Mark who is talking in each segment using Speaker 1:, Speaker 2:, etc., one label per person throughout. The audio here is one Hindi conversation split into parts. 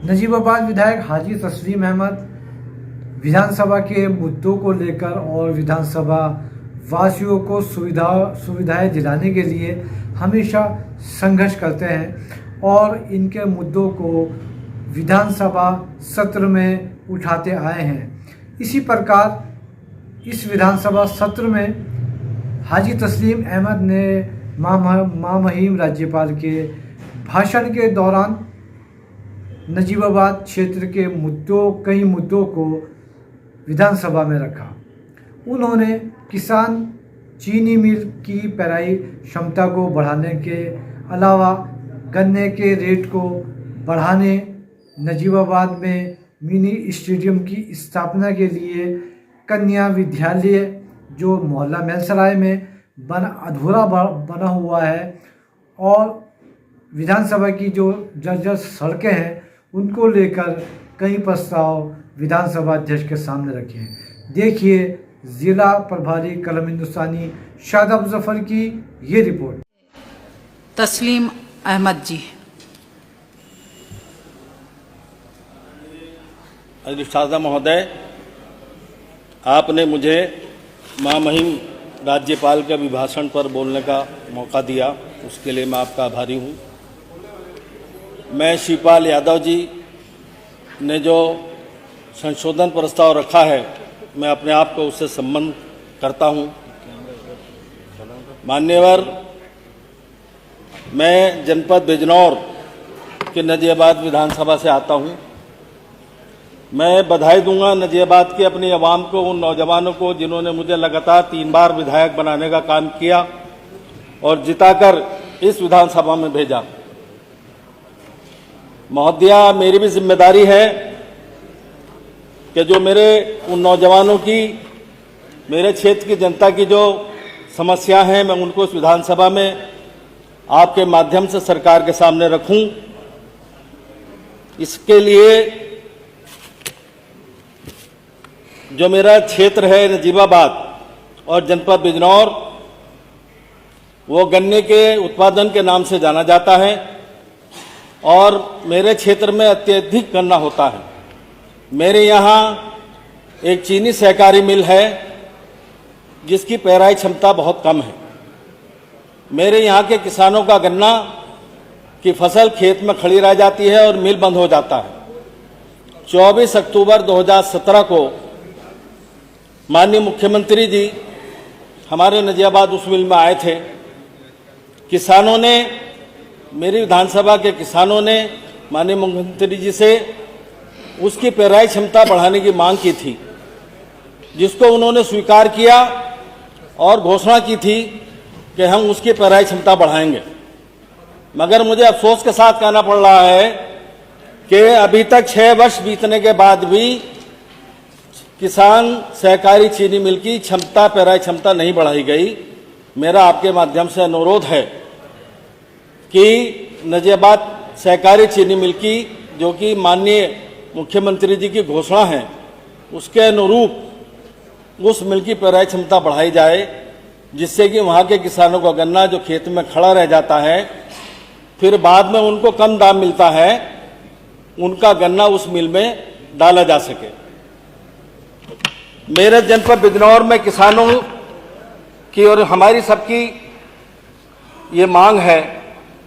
Speaker 1: नजीबाबाद विधायक हाजी तस्लीम अहमद विधानसभा के मुद्दों को लेकर और विधानसभा वासियों को सुविधाएं दिलाने के लिए हमेशा संघर्ष करते हैं और इनके मुद्दों को विधानसभा सत्र में उठाते आए हैं। इसी प्रकार इस विधानसभा सत्र में हाजी तस्लीम अहमद ने महामहिम राज्यपाल के भाषण के दौरान नजीबाबाद क्षेत्र के कई मुद्दों को विधानसभा में रखा। उन्होंने किसान चीनी मिल की पेराई क्षमता को बढ़ाने के अलावा गन्ने के रेट को बढ़ाने, नजीबाबाद में मिनी स्टेडियम की स्थापना के लिए कन्या विद्यालय जो मोहल्ला मेलसराय में अधूरा बना हुआ है और विधानसभा की जो जर्जर सड़कें हैं उनको लेकर कई प्रस्ताव विधानसभा अध्यक्ष के सामने रखे हैं। देखिए जिला प्रभारी कलम हिंदुस्तानी शादाब जफर की ये रिपोर्ट।
Speaker 2: तस्लीम अहमद जी।
Speaker 3: अधिष्ठाता महोदय, आपने मुझे महामहिम राज्यपाल के अभिभाषण पर बोलने का मौका दिया, उसके लिए मैं आपका आभारी हूँ। मैं शिवपाल यादव जी ने जो संशोधन प्रस्ताव रखा है, मैं अपने आप को उससे संबंध करता हूँ। मान्यवर, मैं जनपद बिजनौर के नजीबाबाद विधानसभा से आता हूँ। मैं बधाई दूंगा नजीबाबाद के अपनी आवाम को, उन नौजवानों को जिन्होंने मुझे लगातार 3 बार विधायक बनाने का काम किया और जिताकर इस विधानसभा में भेजा। महोदया, मेरी भी जिम्मेदारी है कि जो मेरे उन नौजवानों की, मेरे क्षेत्र की जनता की जो समस्या हैं, मैं उनको इस विधानसभा में आपके माध्यम से सरकार के सामने रखूं। इसके लिए जो मेरा क्षेत्र है नजीबाबाद और जनपद बिजनौर, वो गन्ने के उत्पादन के नाम से जाना जाता है और मेरे क्षेत्र में अत्यधिक गन्ना होता है। मेरे यहाँ एक चीनी सहकारी मिल है जिसकी पेराई क्षमता बहुत कम है। मेरे यहाँ के किसानों का गन्ना की फसल खेत में खड़ी रह जाती है और मिल बंद हो जाता है। 24 अक्टूबर 2017 को माननीय मुख्यमंत्री जी हमारे नजीबाबाद उस मिल में आए थे। किसानों ने, मेरी विधानसभा के किसानों ने माननीय मुख्यमंत्री जी से उसकी पेराई क्षमता बढ़ाने की मांग की थी, जिसको उन्होंने स्वीकार किया और घोषणा की थी कि हम उसकी पेराई क्षमता बढ़ाएंगे। मगर मुझे अफसोस के साथ कहना पड़ रहा है कि अभी तक 6 वर्ष बीतने के बाद भी किसान सहकारी चीनी मिल की पेराई क्षमता नहीं बढ़ाई गई। मेरा आपके माध्यम से अनुरोध है कि नजीबाबाद सहकारी चीनी मिल की, जो कि माननीय मुख्यमंत्री जी की घोषणा है, उसके अनुरूप उस मिल की पेराई क्षमता बढ़ाई जाए, जिससे कि वहाँ के किसानों का गन्ना जो खेत में खड़ा रह जाता है, फिर बाद में उनको कम दाम मिलता है, उनका गन्ना उस मिल में डाला जा सके। मेरे जनपद बिजनौर में किसानों की और हमारी सबकी ये मांग है,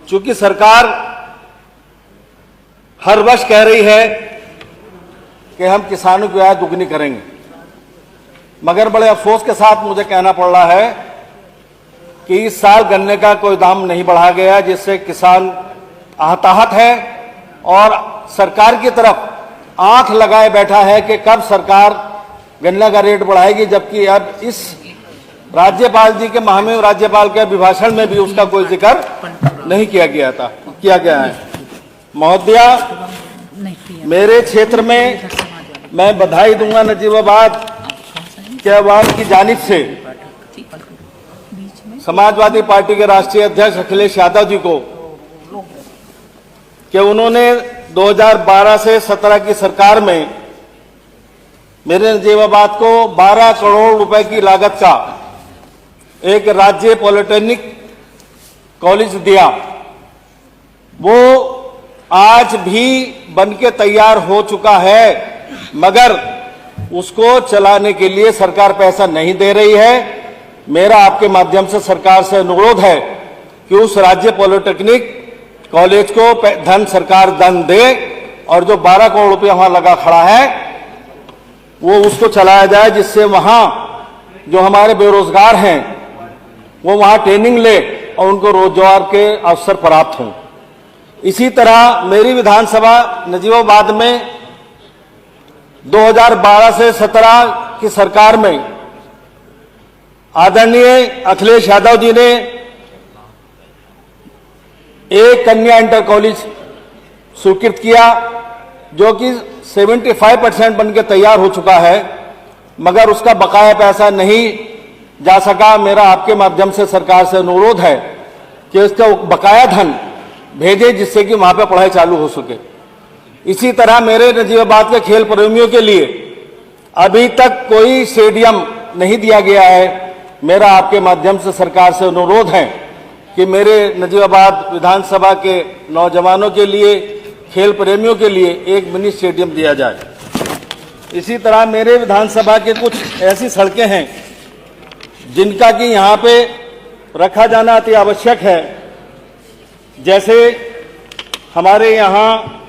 Speaker 3: चूंकि सरकार हर वर्ष कह रही है कि हम किसानों की आय दुगनी करेंगे, मगर बड़े अफसोस के साथ मुझे कहना पड़ रहा है कि इस साल गन्ने का कोई दाम नहीं बढ़ा गया, जिससे किसान आहताहत है और सरकार की तरफ आंख लगाए बैठा है कि कब सरकार गन्ने का रेट बढ़ाएगी, जबकि अब इस राज्यपाल जी के महामहिम राज्यपाल के अभिभाषण में भी उसका कोई जिक्र नहीं किया गया है। महोदया, मेरे क्षेत्र में मैं बधाई दूंगा नजीबाबाद के आवाम की जानिब से समाजवादी पार्टी के राष्ट्रीय अध्यक्ष अखिलेश यादव जी को कि उन्होंने 2012 से 17 की सरकार में मेरे नजीबाबाद को 12 करोड़ रुपए की लागत का एक राज्य पॉलिटेक्निक कॉलेज दिया। वो आज भी बनके तैयार हो चुका है, मगर उसको चलाने के लिए सरकार पैसा नहीं दे रही है। मेरा आपके माध्यम से सरकार से अनुरोध है कि उस राज्य पॉलिटेक्निक कॉलेज को सरकार धन दे और जो 12 करोड़ रुपया वहां लगा खड़ा है वो उसको चलाया जाए, जिससे वहां जो हमारे बेरोजगार हैं वो वहां ट्रेनिंग ले और उनको रोजगार के अवसर प्राप्त हों। इसी तरह मेरी विधानसभा नजीबाबाद में 2012 से 17 की सरकार में आदरणीय अखिलेश यादव जी ने एक कन्या इंटर कॉलेज स्वीकृत किया, जो कि 75% बनके तैयार हो चुका है, मगर उसका बकाया पैसा नहीं जा सका। मेरा आपके माध्यम से सरकार से अनुरोध है कि उसका बकाया धन भेजे, जिससे कि वहां पर पढ़ाई चालू हो सके। इसी तरह मेरे नजीबाबाद के खेल प्रेमियों के लिए अभी तक कोई स्टेडियम नहीं दिया गया है। मेरा आपके माध्यम से सरकार से अनुरोध है कि मेरे नजीबाबाद विधानसभा के नौजवानों के लिए, खेल प्रेमियों के लिए एक मिनी स्टेडियम दिया जाए। इसी तरह मेरे विधानसभा के कुछ ऐसी सड़कें हैं जिनका कि यहाँ पे रखा जाना अति आवश्यक है। जैसे हमारे यहाँ